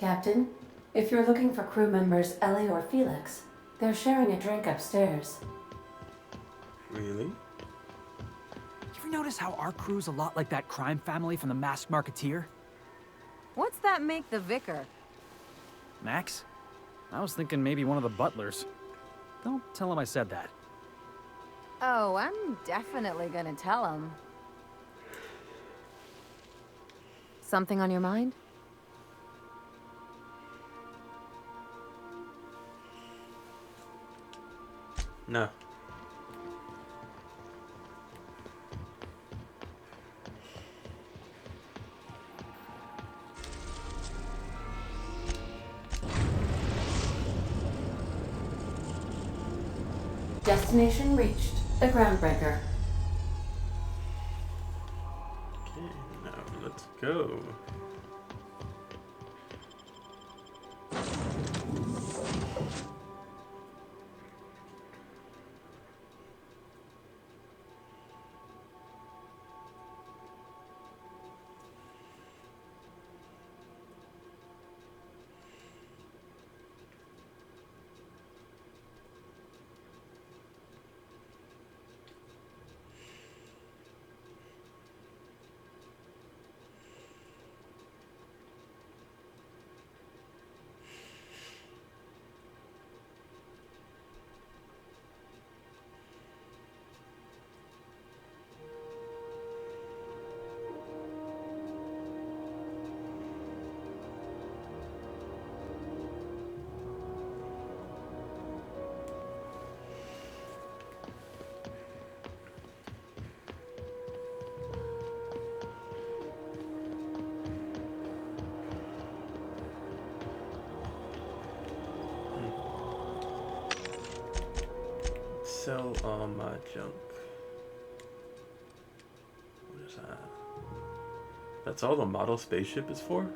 Captain, if you're looking for crew members Ellie or Felix, they're sharing a drink upstairs. Really? You ever notice how our crew's a lot like that crime family from The Masked Marketeer? What's that make the vicar? Max? I was thinking maybe one of the butlers. Don't tell him I said that. Oh, I'm definitely gonna tell him. Something on your mind? No. Destination reached. The Groundbreaker. Okay, now let's go. Sell all my junk. What is that? That's all the model spaceship is for?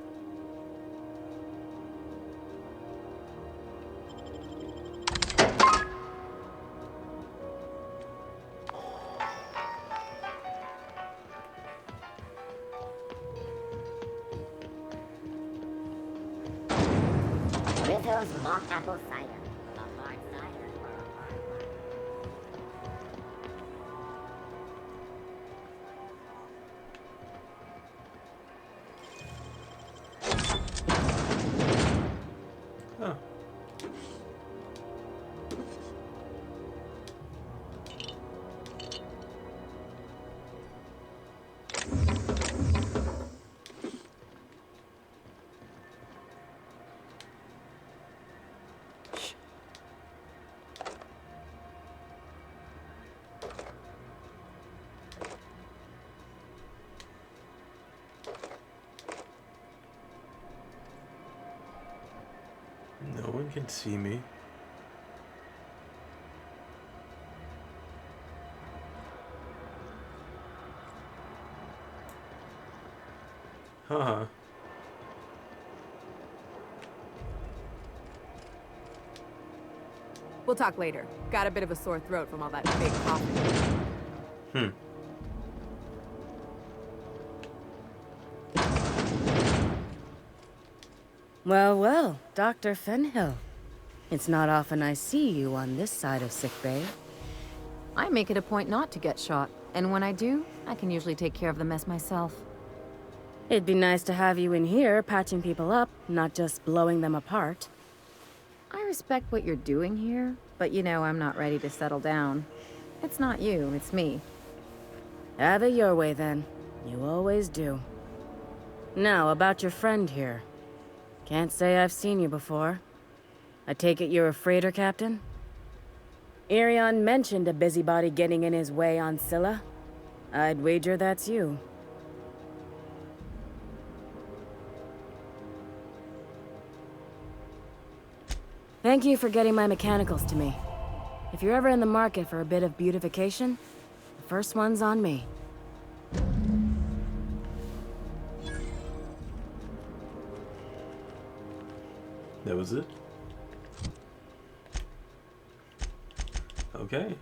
Rizzo's mock apple cider. A hard cider or a hard wine? Oh. No one can see me. Huh. We'll talk later. Got a bit of a sore throat from all that big coffee. Hmm. Well, well, Dr. Fenhill. It's not often I see you on this side of sickbay. I make it a point not to get shot, and when I do, I can usually take care of the mess myself. It'd be nice to have you in here patching people up, not just blowing them apart. I respect what you're doing here, but you know I'm not ready to settle down. It's not you, it's me. Have it your way, then. You always do. Now, about your friend here. Can't say I've seen you before. I take it you're a freighter captain? Irion mentioned a busybody getting in his way on Scylla. I'd wager that's you. Thank you for getting my mechanicals to me. If you're ever in the market for a bit of beautification, the first one's on me. That was it? Okay.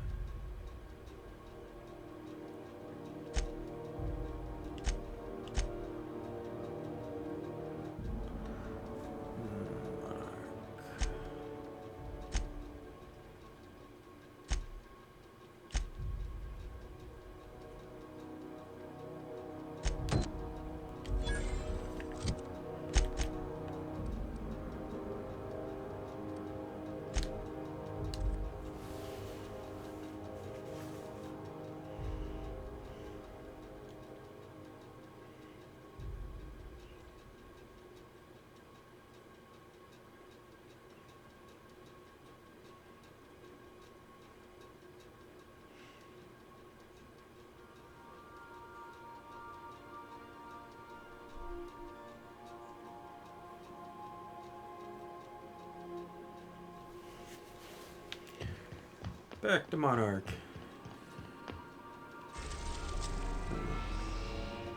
Back to Monarch.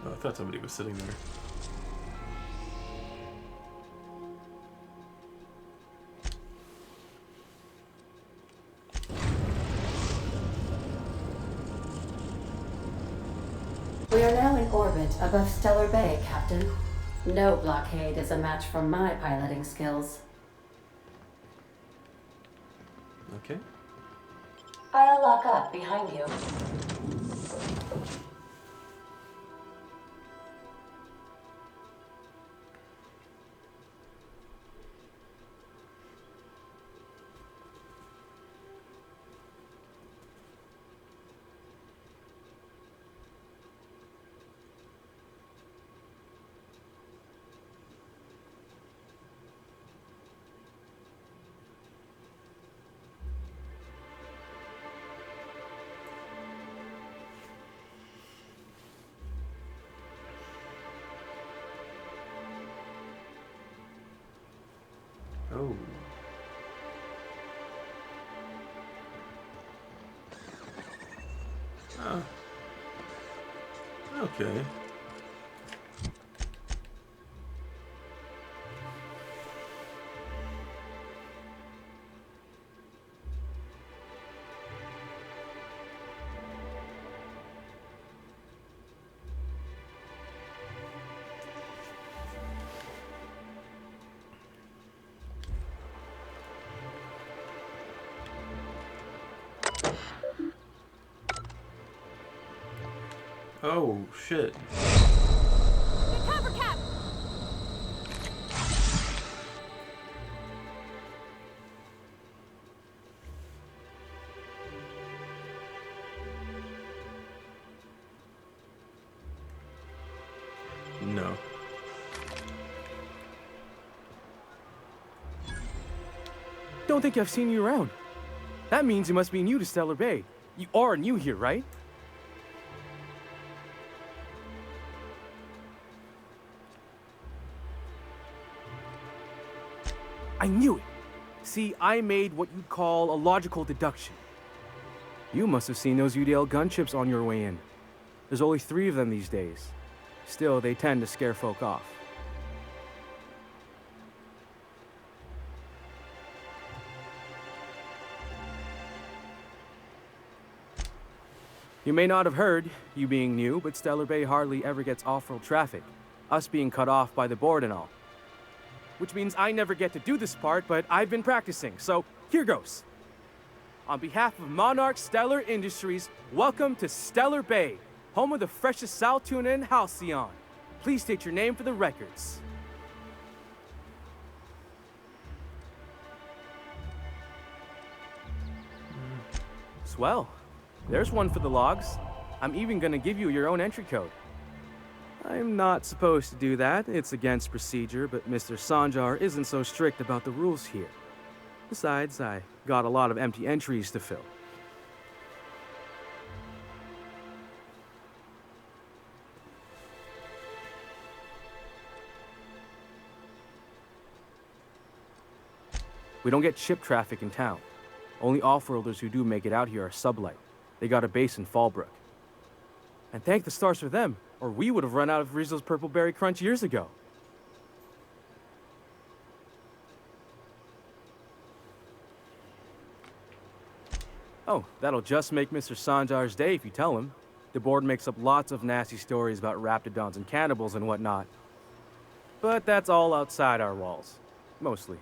Oh, I thought somebody was sitting there. We are now in orbit above Stellar Bay, Captain. No blockade is a match for my piloting skills. Okay. I'll lock up behind you. Oh. Ah. Okay. Oh, shit. Cover, Cap! No. Don't think I've seen you around. That means you must be new to Stellar Bay. You are new here, right? I knew it. See, I made what you'd call a logical deduction. You must have seen those UDL gunships on your way in. There's only 3 of them these days. Still, they tend to scare folk off. You may not have heard, you being new, but Stellar Bay hardly ever gets off-road traffic. Us being cut off by the board and all. Which means I never get to do this part, but I've been practicing, so here goes. On behalf of Monarch Stellar Industries, welcome to Stellar Bay, home of the freshest sal tuna in Halcyon. Please state your name for the records. Swell. There's one for the logs. I'm even gonna give you your own entry code. I'm not supposed to do that. It's against procedure, but Mr. Sanjar isn't so strict about the rules here. Besides, I got a lot of empty entries to fill. We don't get ship traffic in town. Only off-worlders who do make it out here are sublight. They got a base in Fallbrook. And thank the stars for them, or we would have run out of Rizzo's Purple Berry Crunch years ago. Oh, that'll just make Mr. Sanjar's day if you tell him. The board makes up lots of nasty stories about raptidons and cannibals and whatnot. But that's all outside our walls. Mostly.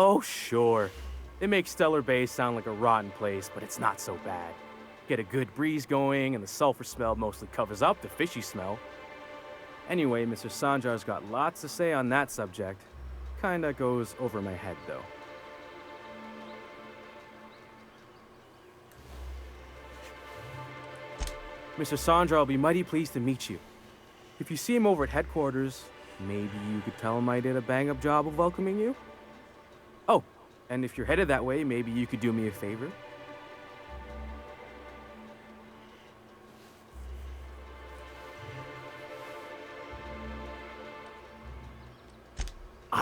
Oh, sure. It makes Stellar Bay sound like a rotten place, but it's not so bad. Get a good breeze going, and the sulfur smell mostly covers up the fishy smell. Anyway, Mr. Sanjar's got lots to say on that subject. Kinda goes over my head, though. Mr. Sanjar will be mighty pleased to meet you. If you see him over at headquarters, maybe you could tell him I did a bang-up job of welcoming you? Oh, and if you're headed that way, maybe you could do me a favor?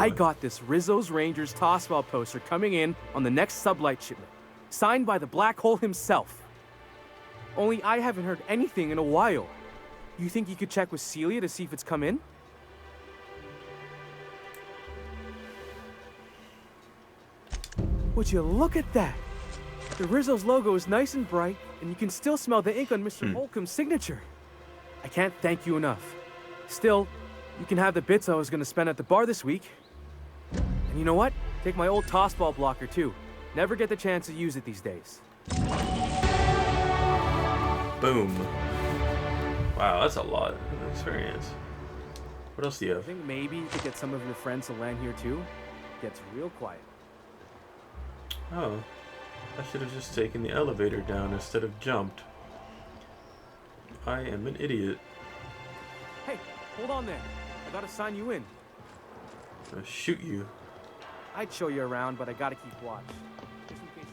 I on. got this Rizzo's Rangers Tosswell poster coming in on the next sublight shipment, signed by the Black Hole himself. Only I haven't heard anything in a while. You think you could check with Celia to see if it's come in? Would you look at that? The Rizzo's logo is nice and bright, and you can still smell the ink on Mr. Holcomb's signature. I can't thank you enough. Still, you can have the bits I was gonna spend at the bar this week. And you know what? Take my old tossball blocker too. Never get the chance to use it these days. Boom. Wow, that's a lot of experience. What else do you I have? think maybe you could get some of your friends to land here too. Gets real quiet. Oh, I should have just taken the elevator down instead of jumped. I am an idiot. Hey, hold on there. I gotta sign you in. I'll shoot you. I'd show you around, but I gotta keep watch. Just in case.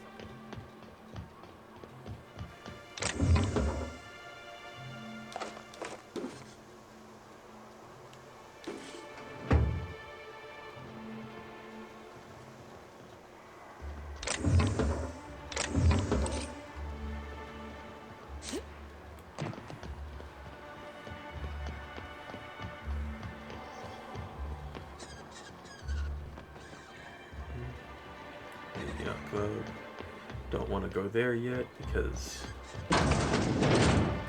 Club. Don't want to go there yet because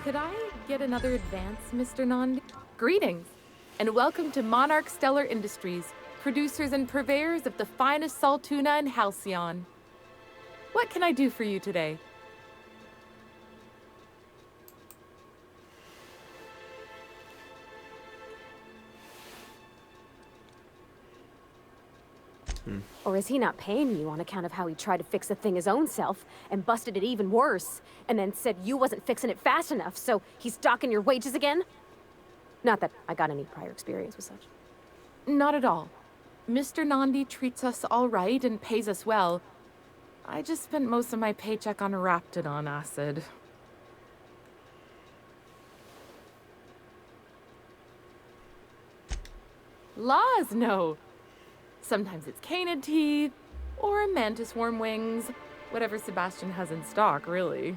Could I get another advance, Mr. Nandi? Greetings, and welcome to Monarch Stellar Industries, producers and purveyors of the finest salt tuna in Halcyon. What can I do for you today? Or is he not paying you on account of how he tried to fix the thing his own self and busted it even worse, and then said you wasn't fixing it fast enough, so he's docking your wages again? Not that I got any prior experience with such. Not at all. Mr. Nandi treats us all right and pays us well. I just spent most of my paycheck on Raptidon acid. Laws, no. Sometimes it's canid teeth, or a mantis worm wings, whatever Sebastian has in stock, really.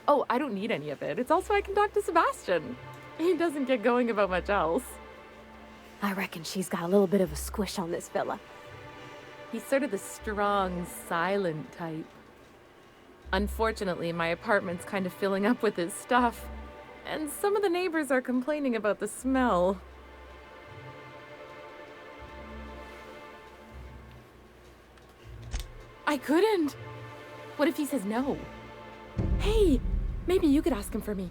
Oh, I don't need any of it. It's also I can talk to Sebastian. He doesn't get going about much else. I reckon she's got a little bit of a squish on this fella. He's sort of the strong, silent type. Unfortunately, my apartment's kind of filling up with his stuff, and some of the neighbors are complaining about the smell. I couldn't. What if he says no? Hey, maybe you could ask him for me.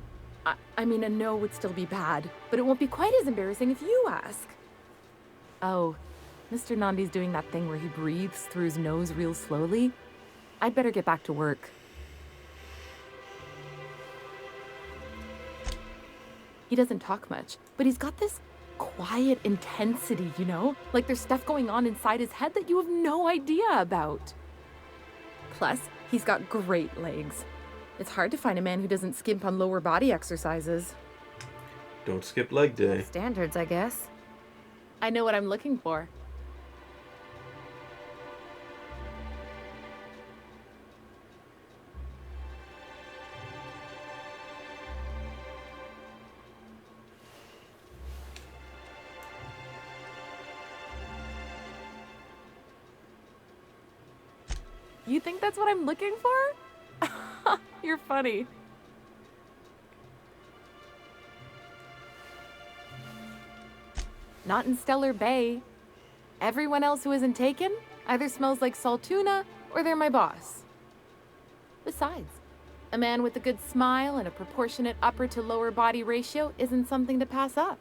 I mean, a no would still be bad, but it won't be quite as embarrassing if you ask. Oh, Mr. Nandi's doing that thing where he breathes through his nose real slowly. I'd better get back to work. He doesn't talk much, but he's got this quiet intensity, you know? Like there's stuff going on inside his head that you have no idea about. Plus, he's got great legs. It's hard to find a man who doesn't skimp on lower body exercises. don't skip leg day. Standards, I guess. I know what I'm looking for. You think that's what I'm looking for? You're funny. Not in Stellar Bay. Everyone else who isn't taken either smells like salt tuna or they're my boss. Besides, a man with a good smile and a proportionate upper to lower body ratio isn't something to pass up.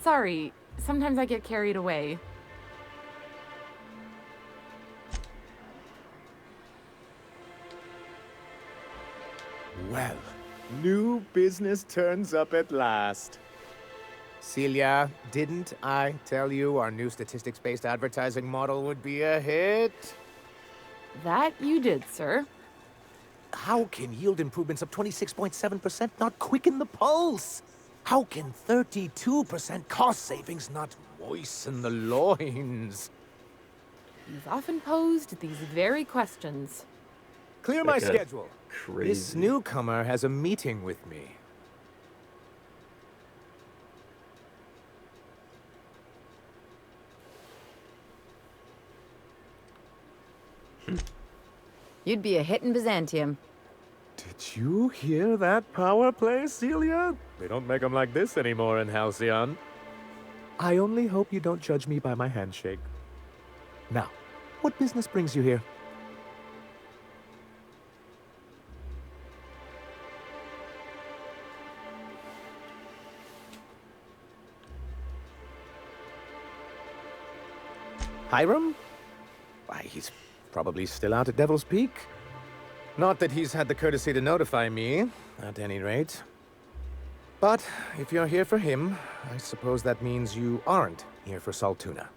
Sorry, sometimes I get carried away. Well, new business turns up at last. Celia, didn't I tell you our new statistics-based advertising model would be a hit? That you did, sir. How can yield improvements of 26.7% not quicken the pulse? How can 32% cost savings not moisten the loins? You've often posed these very questions. Clear my That guy's schedule. crazy. This newcomer has a meeting with me. You'd be a hit in Byzantium. Did you hear that power play, Celia? They don't make them like this anymore in Halcyon. I only hope you don't judge me by my handshake. Now, what business brings you here? Hiram? Why, he's probably still out at Devil's Peak. Not that he's had the courtesy to notify me, at any rate. But if you're here for him, I suppose that means you aren't here for Saltuna.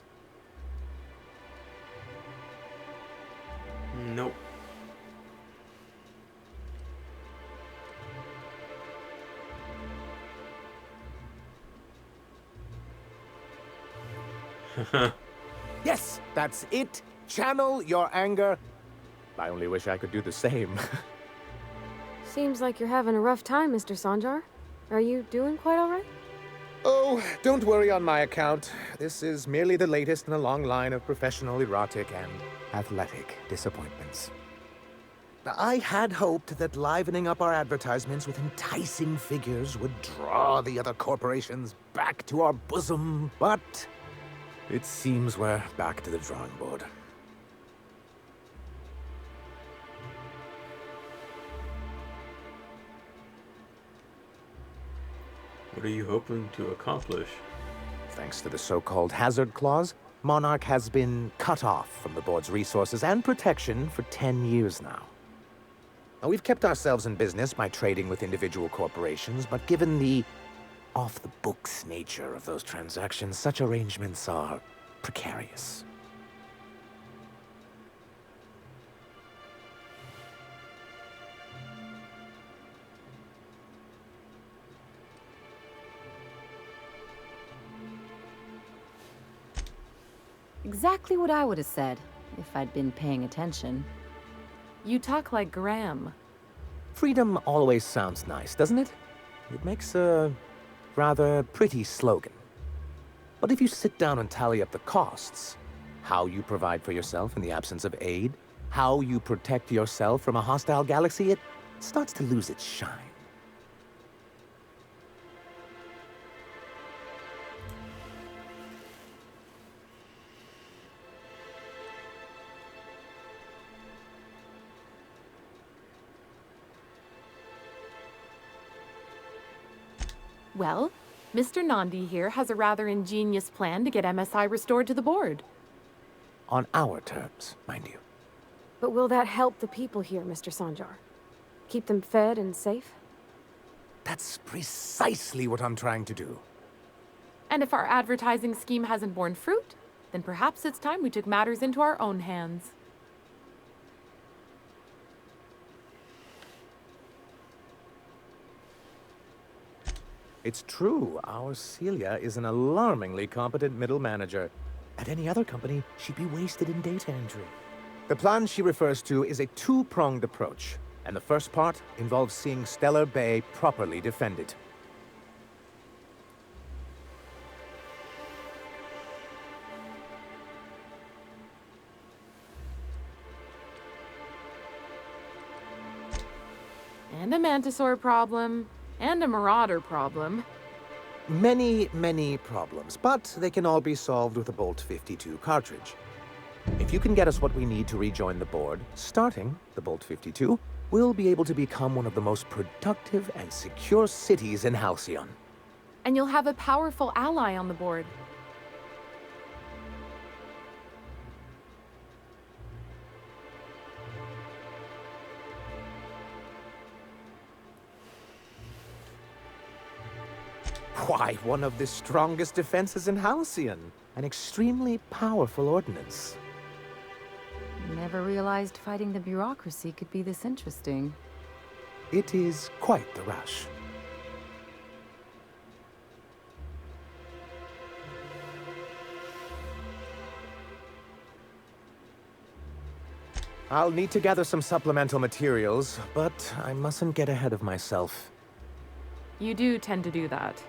Nope. Yes, that's it. Channel your anger. I only wish I could do the same. Seems like you're having a rough time, Mr. Sanjar. Are you doing quite all right? Oh, don't worry on my account. This is merely the latest in a long line of professional erotic and athletic disappointments. I had hoped that livening up our advertisements with enticing figures would draw the other corporations back to our bosom, but it seems we're back to the drawing board. What are you hoping to accomplish? Thanks to the so-called hazard clause, Monarch has been cut off from the board's resources and protection for 10 years now. Now, we've kept ourselves in business by trading with individual corporations, but given the off-the-books nature of those transactions, such arrangements are precarious. Exactly what I would have said, if I'd been paying attention. You talk like Graham. Freedom always sounds nice, doesn't it? It makes a rather pretty slogan. But if you sit down and tally up the costs, how you provide for yourself in the absence of aid, how you protect yourself from a hostile galaxy, it starts to lose its shine. Well, Mr. Nandi here has a rather ingenious plan to get MSI restored to the board. On our terms, mind you. But will that help the people here, Mr. Sanjar? Keep them fed and safe? That's precisely what I'm trying to do. And if our advertising scheme hasn't borne fruit, then perhaps it's time we took matters into our own hands. It's true, our Celia is an alarmingly competent middle manager. At any other company, she'd be wasted in data entry. The plan she refers to is a two-pronged approach, and the first part involves seeing Stellar Bay properly defended. And a Mantisaur problem, and a Marauder problem. Many, many problems, but they can all be solved with a Bolt 52 cartridge. If you can get us what we need to rejoin the board, starting the Bolt 52, we'll be able to become one of the most productive and secure cities in Halcyon. And you'll have a powerful ally on the board. Why, one of the strongest defenses in Halcyon. An extremely powerful ordnance. Never realized fighting the bureaucracy could be this interesting. It is quite the rush. I'll need to gather some supplemental materials, but I mustn't get ahead of myself. You do tend to do that.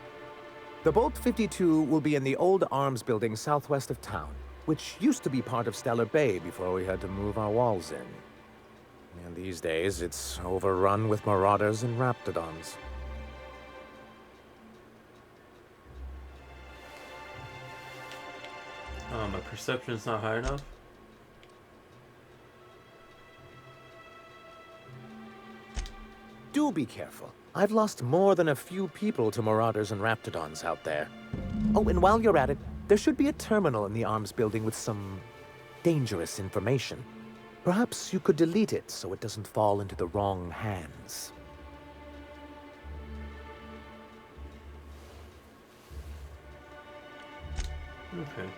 The Bolt 52 will be in the old arms building southwest of town, which used to be part of Stellar Bay before we had to move our walls in. And these days, it's overrun with marauders and raptidons. Oh, my perception's not high enough? Do be careful. I've lost more than a few people to marauders and raptidons out there. Oh, and while you're at it, there should be a terminal in the arms building with some dangerous information. Perhaps you could delete it so it doesn't fall into the wrong hands. Okay.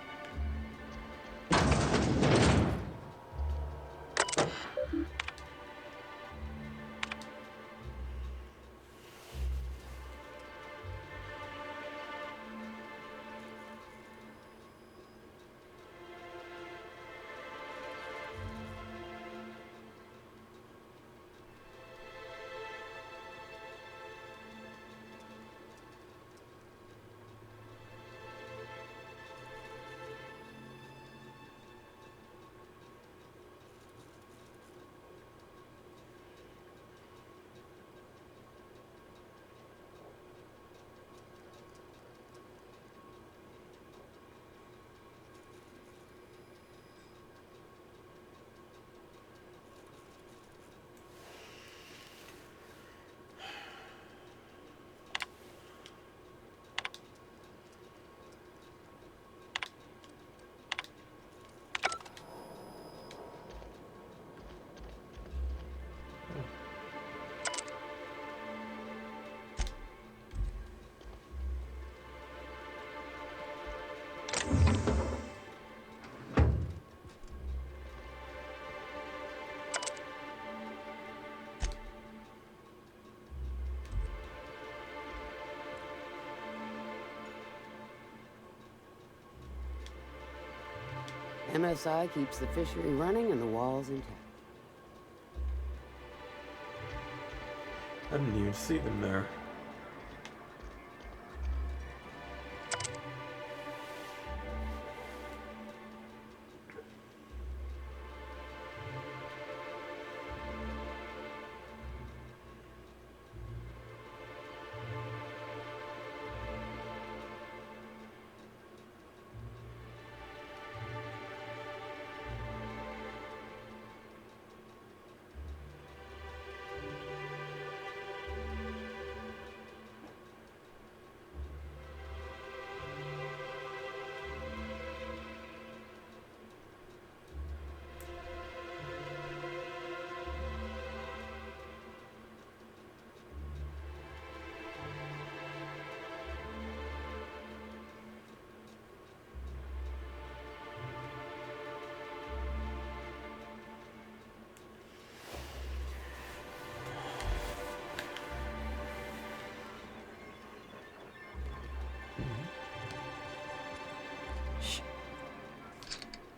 MSI keeps the fishery running and the walls intact. I didn't even see them there.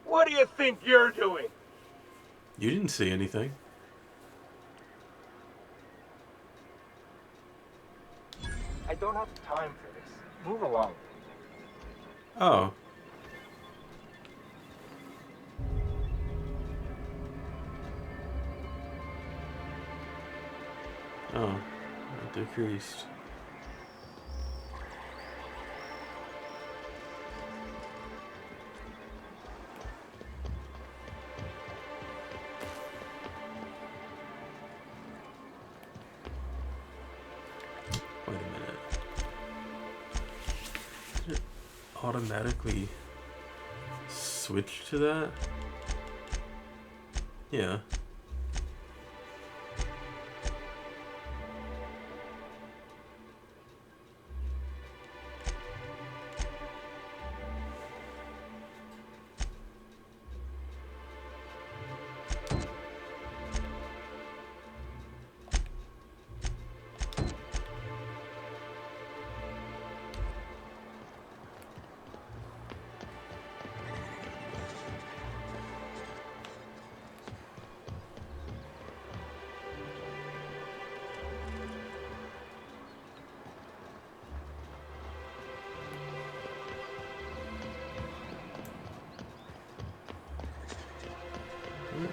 What do you think you're doing? You didn't see anything. I don't have time for this. Move along. Oh. Oh, it decreased. Wait a minute. Did it automatically switch to that? Yeah.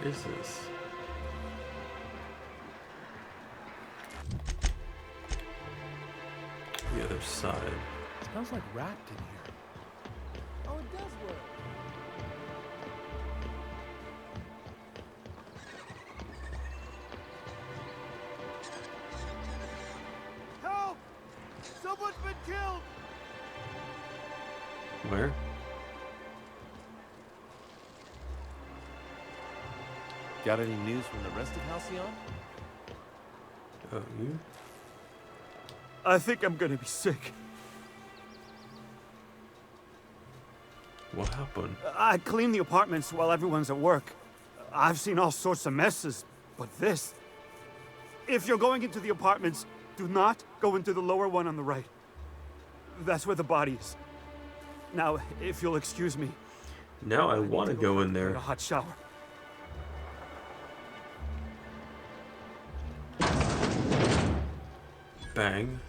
is this? The other side. Smells like wrapped in here. Oh, it does work. Help! Someone's been killed! Where? Got any news from the rest of Halcyon? Oh, you? I think I'm gonna be sick. What happened? I clean the apartments while everyone's at work. I've seen all sorts of messes, but this... If you're going into the apartments, do not go into the lower one on the right. That's where the body is. Now, if you'll excuse me... Now I want to go in there. A hot shower. Bang.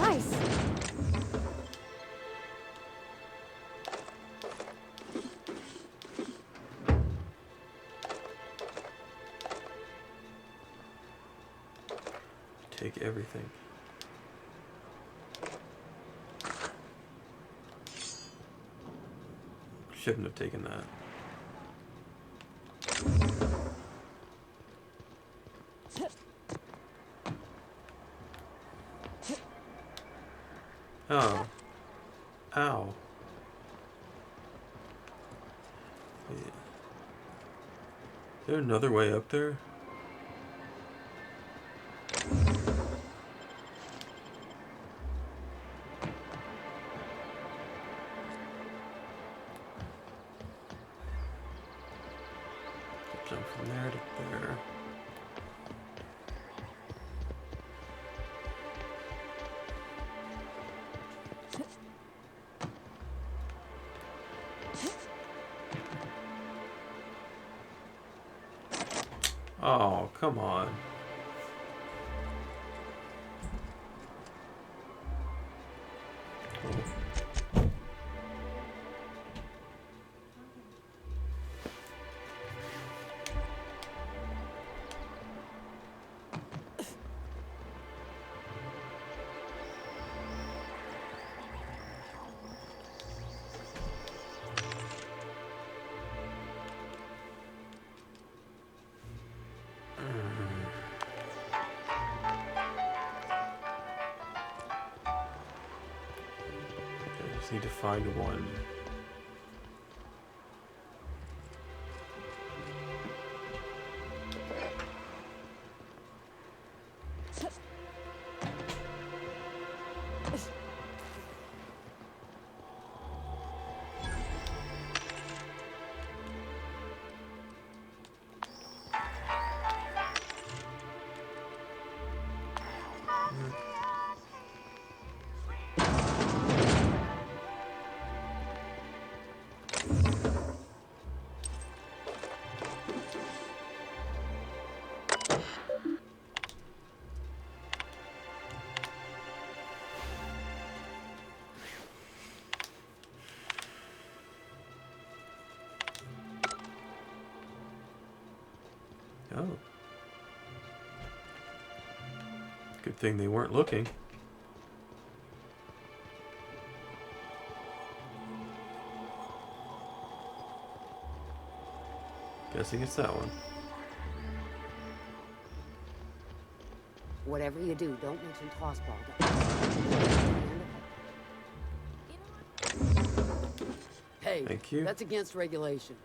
Nice. Take everything. Shouldn't have taken that. Oh. Ow. Yeah. Is there another way up there? Jump from there to there. Oh, come on. I just need to find one. Oh. Good thing they weren't looking. Guessing it's that one. Whatever you do, don't mention tossball. Hey, thank you. That's against regulation.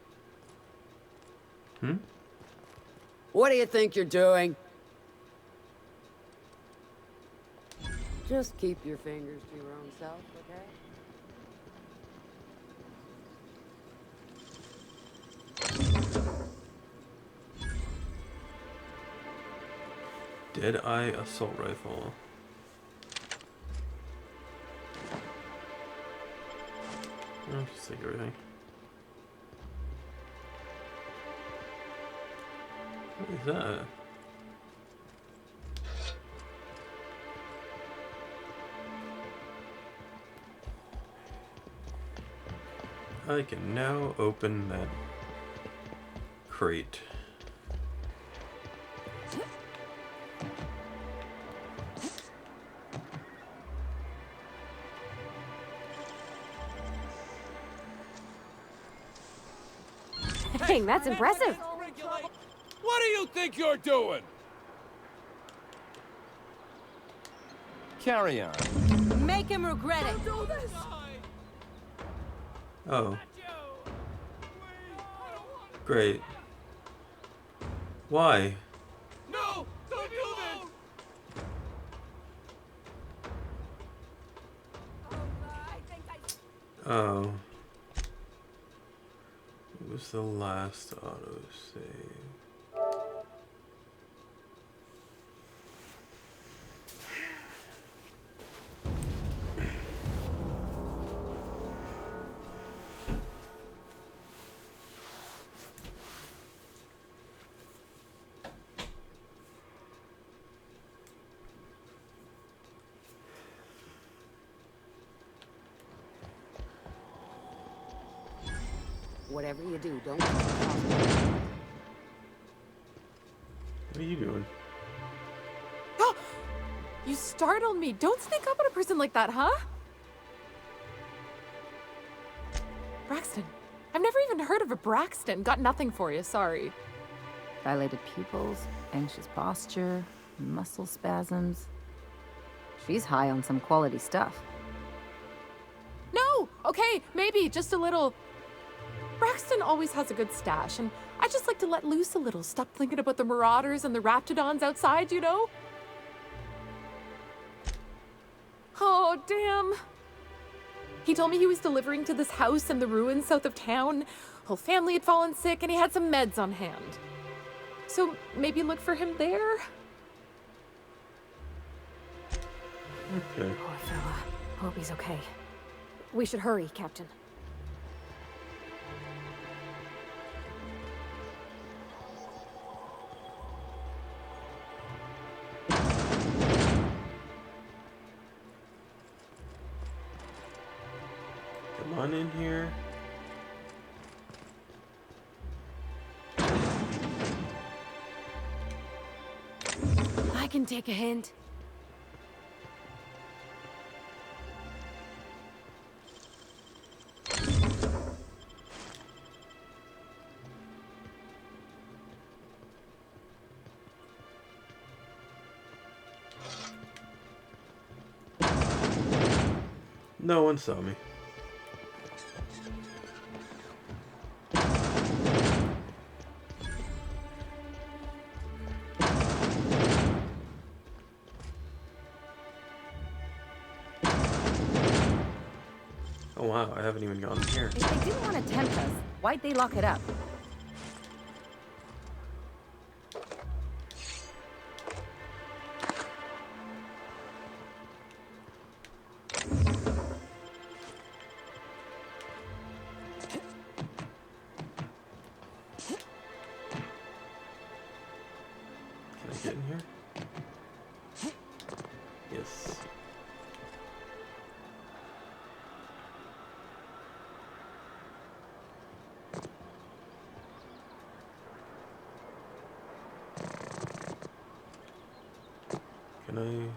Hmm? What do you think you're doing? Just keep your fingers to your own self, okay? Deadeye assault rifle. I'll just take everything. What is that? I can now open that crate. Dang, that's impressive. What do you think you're doing? Carry on. Make him regret it. Oh. Great. Why? No! Don't do this! Oh. It was the last autosave. Whatever you do, don't. What are you doing? You startled me. Don't sneak up on a person like that, huh? Braxton. I've never even heard of a Braxton. Got nothing for you, sorry. Dilated pupils, anxious posture, muscle spasms. She's high on some quality stuff. No! Okay, maybe, just a little. Braxton always has a good stash, and I just like to let loose a little. Stop thinking about the marauders and the raptidons outside, you know? Oh, damn. He told me he was delivering to this house in the ruins south of town. Whole family had fallen sick, and he had some meds on hand. So maybe look for him there? Okay. Poor fella. Hope he's okay. We should hurry, Captain. Come on in here. I can take a hint. No one saw me. Oh wow, I haven't even gone in here. If they didn't want to tempt us, why'd they lock it up? Can I get in here? Yes. Can I?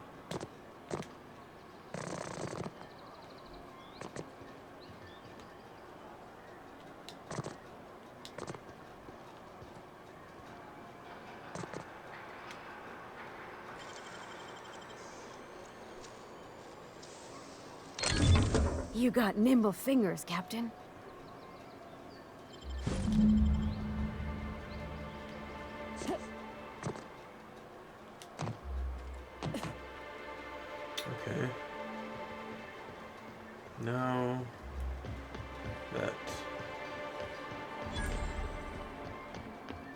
You got nimble fingers, Captain. Okay. Now that.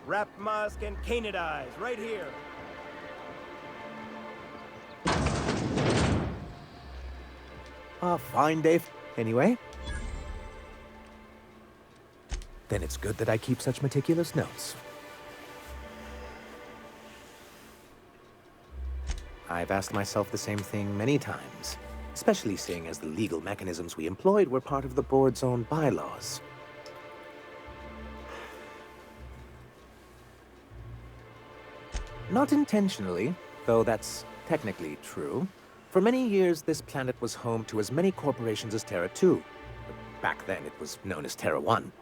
Wrap Musk and Canadize right here. Fine, Dave. Anyway? Then it's good that I keep such meticulous notes. I've asked myself the same thing many times, especially seeing as the legal mechanisms we employed were part of the board's own bylaws. Not intentionally, though that's technically true. For many years, this planet was home to as many corporations as Terra 2. Back then, it was known as Terra 1.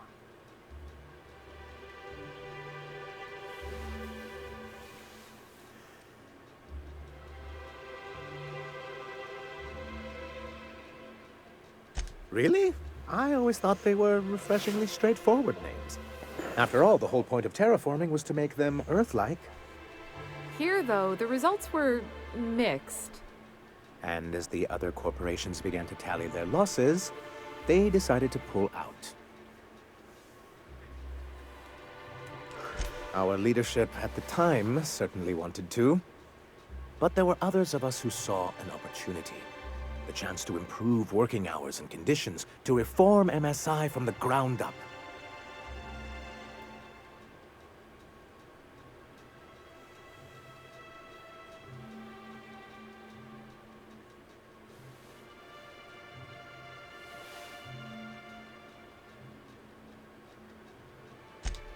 Really? I always thought they were refreshingly straightforward names. After all, the whole point of terraforming was to make them Earth-like. Here, though, the results were mixed. And as the other corporations began to tally their losses, they decided to pull out. Our leadership at the time certainly wanted to, but there were others of us who saw an opportunity. The chance to improve working hours and conditions, to reform MSI from the ground up.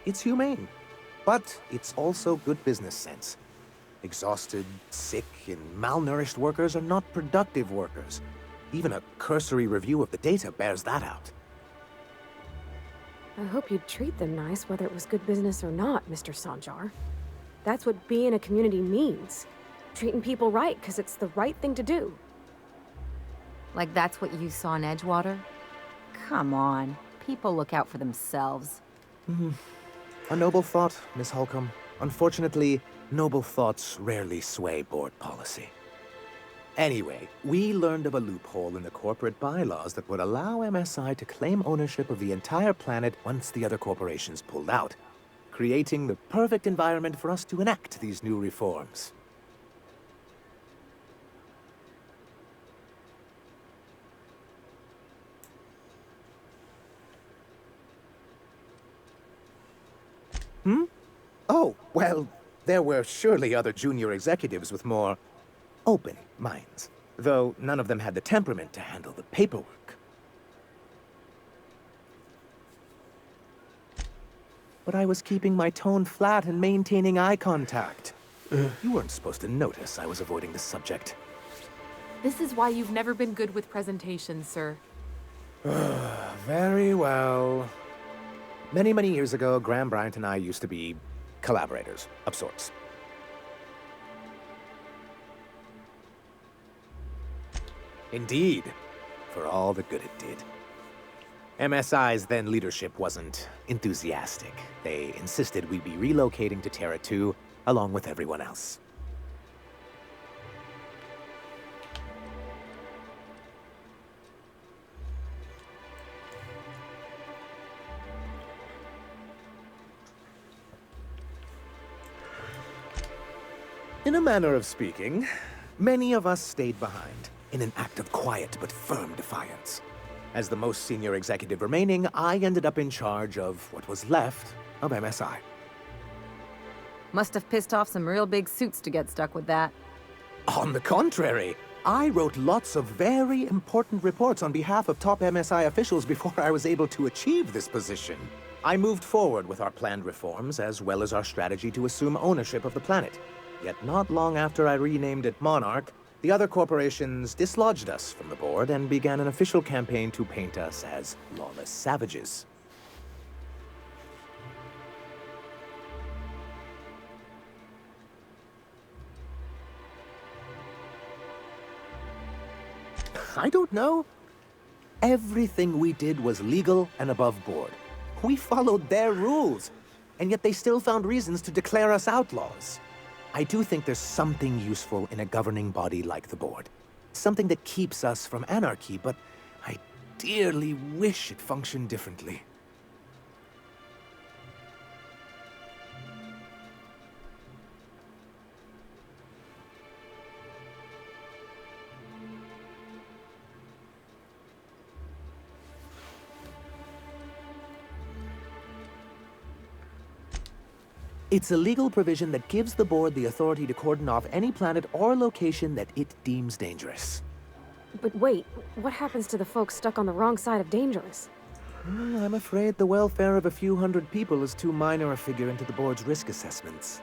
It's humane, but it's also good business sense. Exhausted, sick, and malnourished workers are not productive workers. Even a cursory review of the data bears that out. I hope you'd treat them nice, whether it was good business or not, Mr. Sanjar. That's what being a community means. Treating people right, because it's the right thing to do. Like that's what you saw in Edgewater? Come on. People look out for themselves. A noble thought, Miss Holcomb. Unfortunately, noble thoughts rarely sway board policy. Anyway, we learned of a loophole in the corporate bylaws that would allow MSI to claim ownership of the entire planet once the other corporations pulled out, creating the perfect environment for us to enact these new reforms. Oh, well, there were surely other junior executives with more open minds, though none of them had the temperament to handle the paperwork. But I was keeping my tone flat and maintaining eye contact. You weren't supposed to notice I was avoiding the subject. This is why you've never been good with presentations, sir. Very well. Many, many years ago, Graham Bryant and I used to be collaborators of sorts. Indeed, for all the good it did. MSI's then leadership wasn't enthusiastic. They insisted we'd be relocating to Terra 2 along with everyone else. In a manner of speaking, many of us stayed behind, in an act of quiet but firm defiance. As the most senior executive remaining, I ended up in charge of what was left of MSI. Must have pissed off some real big suits to get stuck with that. On the contrary, I wrote lots of very important reports on behalf of top MSI officials before I was able to achieve this position. I moved forward with our planned reforms, as well as our strategy to assume ownership of the planet. Yet not long after I renamed it Monarch, the other corporations dislodged us from the board and began an official campaign to paint us as lawless savages. I don't know. Everything we did was legal and above board. We followed their rules, and yet they still found reasons to declare us outlaws. I do think there's something useful in a governing body like the board. Something that keeps us from anarchy, but I dearly wish it functioned differently. It's a legal provision that gives the board the authority to cordon off any planet or location that it deems dangerous. But wait, what happens to the folks stuck on the wrong side of dangerous? I'm afraid the welfare of a few hundred people is too minor a figure into the board's risk assessments.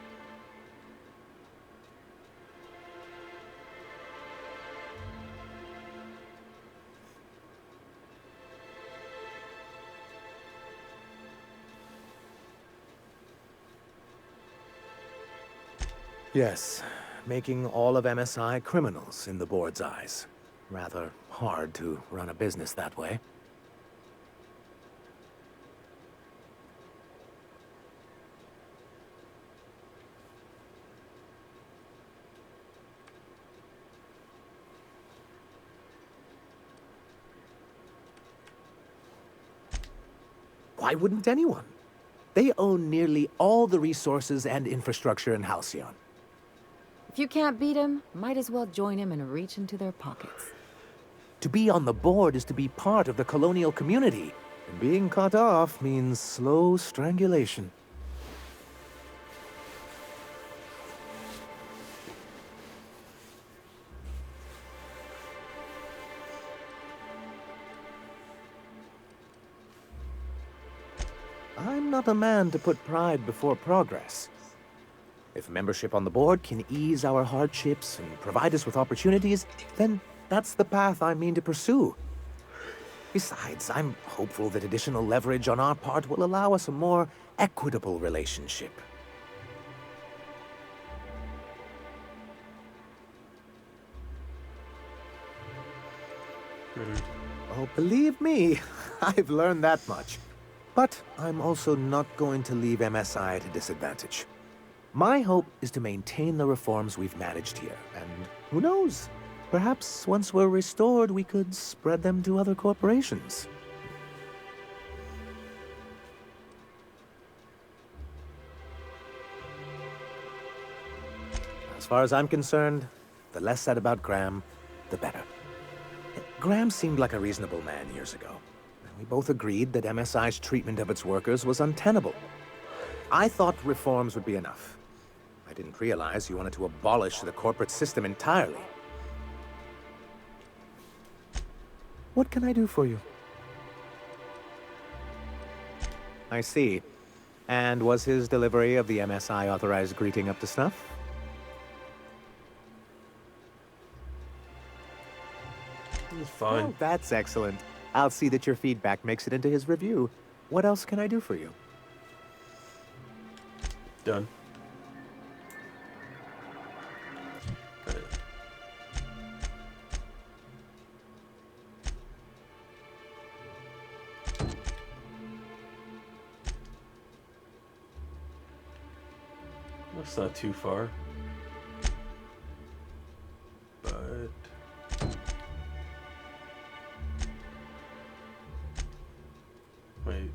Yes, making all of MSI criminals in the board's eyes. Rather hard to run a business that way. Why wouldn't anyone? They own nearly all the resources and infrastructure in Halcyon. If you can't beat him, might as well join him and reach into their pockets. To be on the board is to be part of the colonial community, and being cut off means slow strangulation. I'm not a man to put pride before progress. If membership on the board can ease our hardships and provide us with opportunities, then that's the path I mean to pursue. Besides, I'm hopeful that additional leverage on our part will allow us a more equitable relationship. Oh, believe me, I've learned that much. But I'm also not going to leave MSI at a disadvantage. My hope is to maintain the reforms we've managed here, and who knows? Perhaps once we're restored, we could spread them to other corporations. As far as I'm concerned, the less said about Graham, the better. Graham seemed like a reasonable man years ago, and we both agreed that MSI's treatment of its workers was untenable. I thought reforms would be enough. I didn't realize you wanted to abolish the corporate system entirely. What can I do for you? I see. And was his delivery of the MSI authorized greeting up to snuff? It's fine. Oh, that's excellent. I'll see that your feedback makes it into his review. What else can I do for you? Done. Got it. That's not too far. But wait.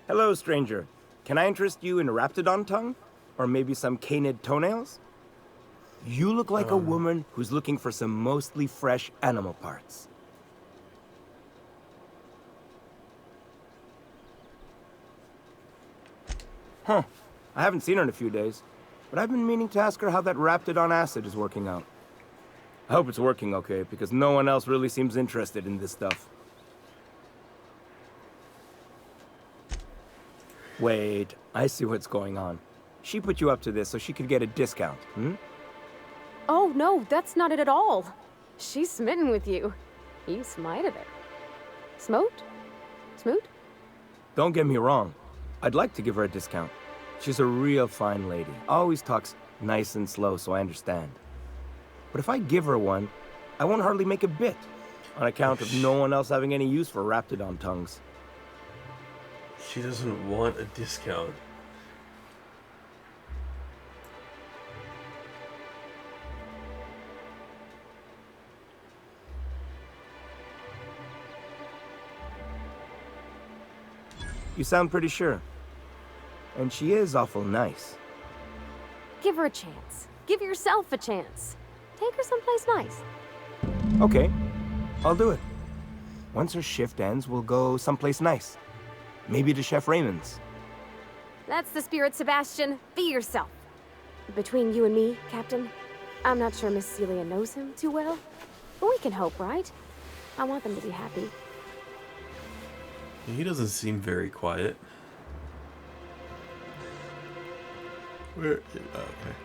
Hello, stranger. Can I interest you in a Raptidon tongue? Or maybe some canid toenails? You look like a woman who's looking for some mostly fresh animal parts. Huh. I haven't seen her in a few days, but I've been meaning to ask her how that Raptidon acid is working out. I hope it's working okay, because no one else really seems interested in this stuff. Wait, I see what's going on. She put you up to this so she could get a discount, hmm? Oh, no, that's not it at all. She's smitten with you. You smited her. Smote? Smoot? Don't get me wrong. I'd like to give her a discount. She's a real fine lady. Always talks nice and slow, so I understand. But if I give her one, I won't hardly make a bit, on account of no one else having any use for Raptidon tongues. She doesn't want a discount. You sound pretty sure. And she is awful nice. Give her a chance. Give yourself a chance. Take her someplace nice. Okay, I'll do it. Once her shift ends, we'll go someplace nice. Maybe to Chef Raymond's. That's the spirit, Sebastian. Be yourself. Between you and me, Captain, I'm not sure Miss Celia knows him too well. But we can hope, right? I want them to be happy. He doesn't seem very quiet. Where? Oh, okay.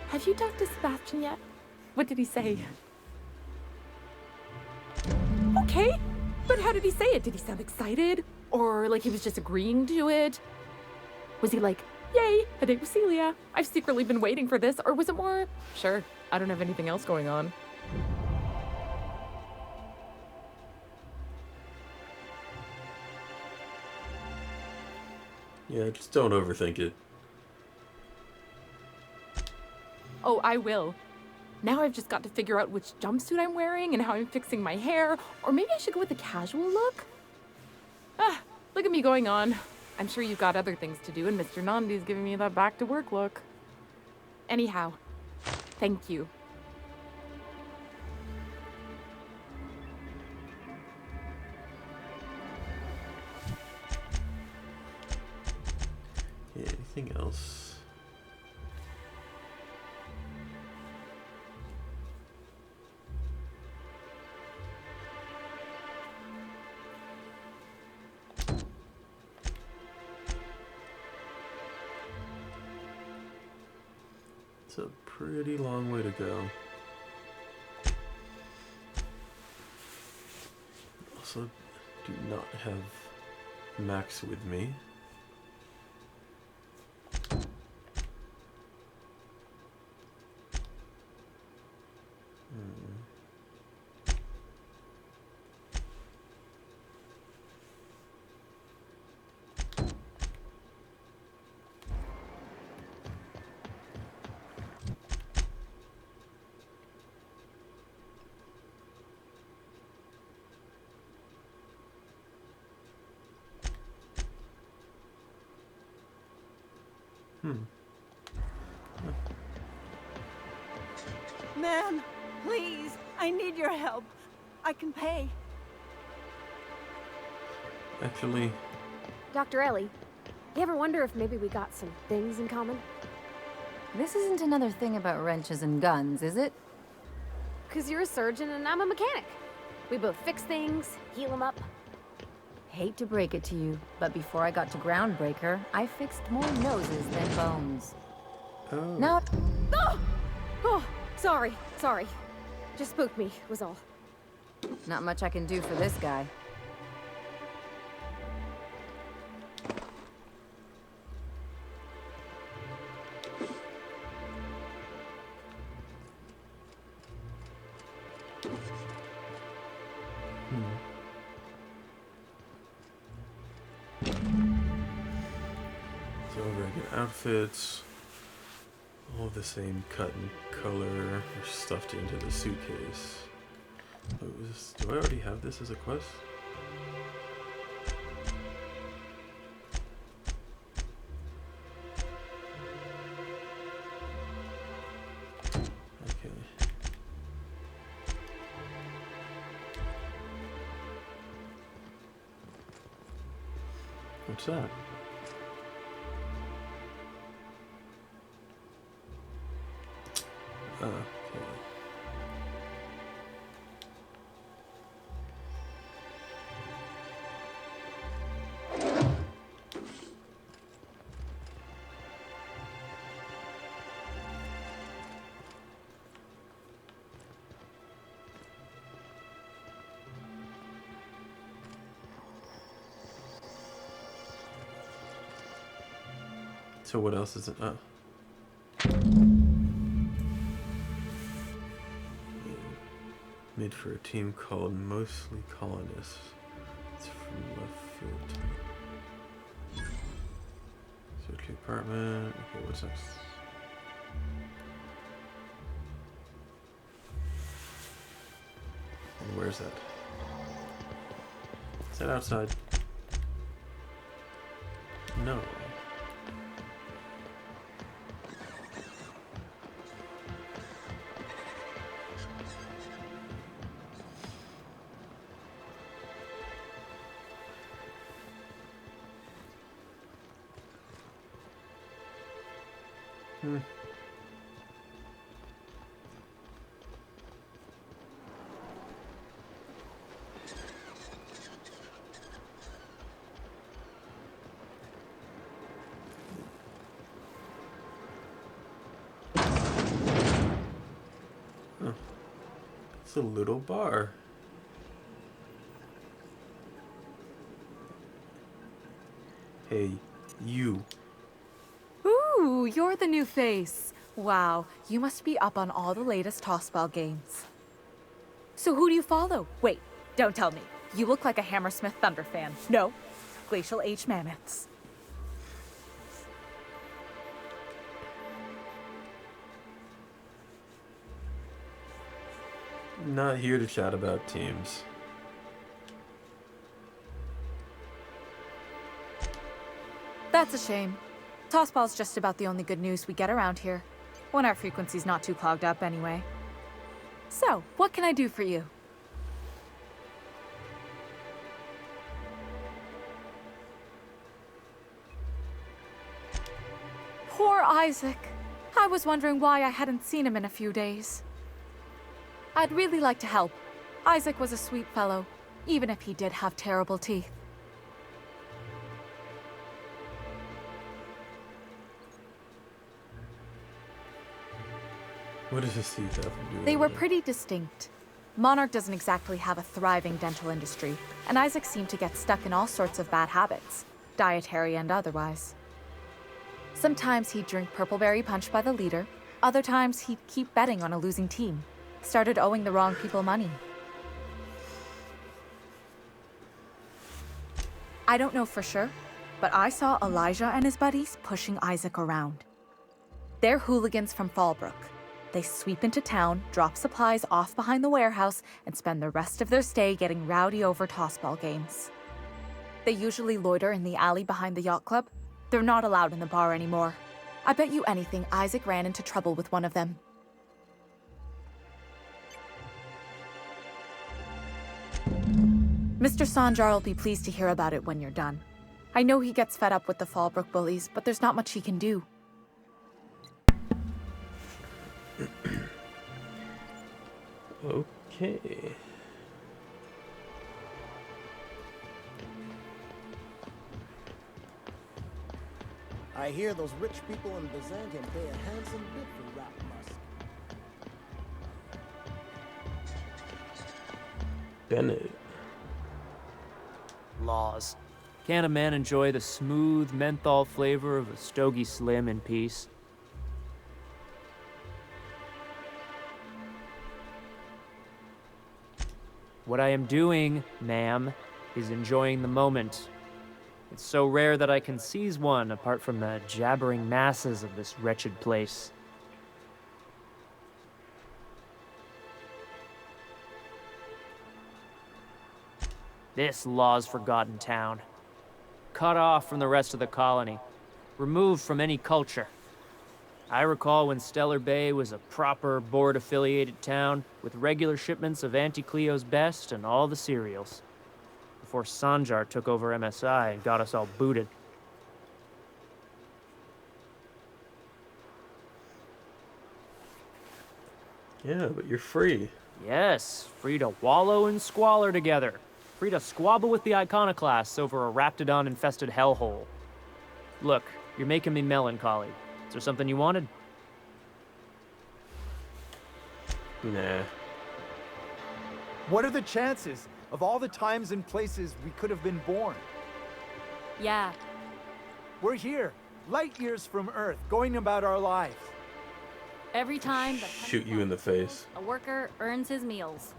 Have you talked to Sebastian yet? What did he say? Okay, but how did he say it? Did he sound excited? Or like he was just agreeing to it? Was he like, yay, a date with Celia. I've secretly been waiting for this. Or was it more, sure, I don't have anything else going on. Yeah, just don't overthink it. Oh, I will. Now I've just got to figure out which jumpsuit I'm wearing and how I'm fixing my hair. Or maybe I should go with a casual look? Ah, look at me going on. I'm sure you've got other things to do, and Mr. Nandi's giving me that back-to-work look. Anyhow, thank you. Yeah, anything else? It's a pretty long way to go. Also, do not have Max with me. Ma'am, please, I need your help. I can pay. Actually, Dr. Ellie, you ever wonder if maybe we got some things in common? This isn't another thing about wrenches and guns, is it? 'Cause you're a surgeon and I'm a mechanic. We both fix things, heal them up. Hate to break it to you, but before I got to Groundbreaker, I fixed more noses than bones. oh. Now, Oh! Oh, sorry. Just spooked me, was all. not much I can do for this guy. So regular outfits, all the same cut and color, are stuffed into the suitcase. Do I already have this as a quest? Okay. What's that? Okay. So what else is it? Oh. Made for a team called Mostly Colonists. It's from left field. Search the apartment. Okay, what's next? And where's that? Is that outside? No. It's a little bar. Hey, you. Ooh, you're the new face. Wow, you must be up on all the latest tossball games. So who do you follow? Wait, don't tell me. You look like a Hammersmith Thunder fan. No, Glacial H Mammoths. Not here to chat about teams. That's a shame. Tossball's just about the only good news we get around here. When our frequency's not too clogged up anyway. So, what can I do for you? Poor Isaac. I was wondering why I hadn't seen him in a few days. I'd really like to help. Isaac was a sweet fellow, even if he did have terrible teeth. What does his teeth have to do with They were it? pretty distinct. Monarch doesn't exactly have a thriving dental industry, and Isaac seemed to get stuck in all sorts of bad habits, dietary and otherwise. Sometimes he'd drink Purpleberry Punch by the liter, other times he'd keep betting on a losing team. Started owing the wrong people money. I don't know for sure, but I saw Elijah and his buddies pushing Isaac around. They're hooligans from Fallbrook. They sweep into town, drop supplies off behind the warehouse, and spend the rest of their stay getting rowdy over tossball games. They usually loiter in the alley behind the yacht club. They're not allowed in the bar anymore. I bet you anything Isaac ran into trouble with one of them. Mr. Sanjar will be pleased to hear about it when you're done. I know he gets fed up with the Fallbrook bullies, but there's not much he can do. Okay. I hear those rich people in Byzantium pay a handsome bit for rat musk. Bennett. Laws. Can a man enjoy the smooth menthol flavor of a Stogie Slim in peace? What I am doing, ma'am, is enjoying the moment. It's so rare that I can seize one apart from the jabbering masses of this wretched place. This law's forgotten town. Cut off from the rest of the colony. Removed from any culture. I recall when Stellar Bay was a proper board-affiliated town with regular shipments of Auntie Cleo's best and all the cereals. Before Sanjar took over MSI and got us all booted. Yeah, but you're free. Yes, free to wallow in squalor together. Free to squabble with the iconoclasts over a raptidon-infested hellhole. Look, you're making me melancholy. Is there something you wanted? Nah. What are the chances of all the times and places we could have been born? Yeah. We're here, light years from Earth, going about our lives. Every time the Shoot you in the face. a worker earns his meals.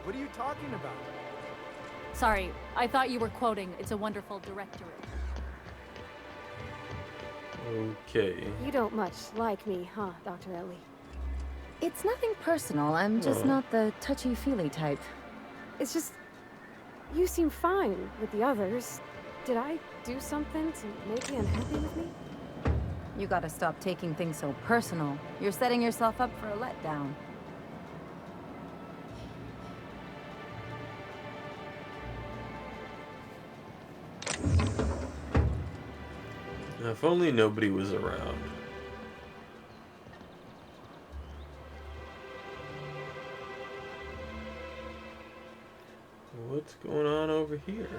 What are you talking about? Sorry, I thought you were quoting It's a Wonderful Directorate. Okay. You don't much like me, huh, Dr. Ellie? It's nothing personal. I'm just Oh. not the touchy-feely type. It's just... You seem fine with the others. Did I do something to make you unhappy with me? You gotta stop taking things so personal. You're setting yourself up for a letdown. Now, if only nobody was around. What's going on over here?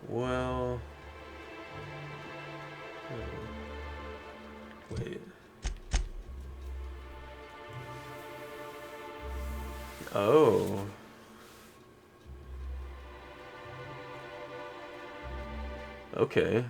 Well, wait. Oh. Okay.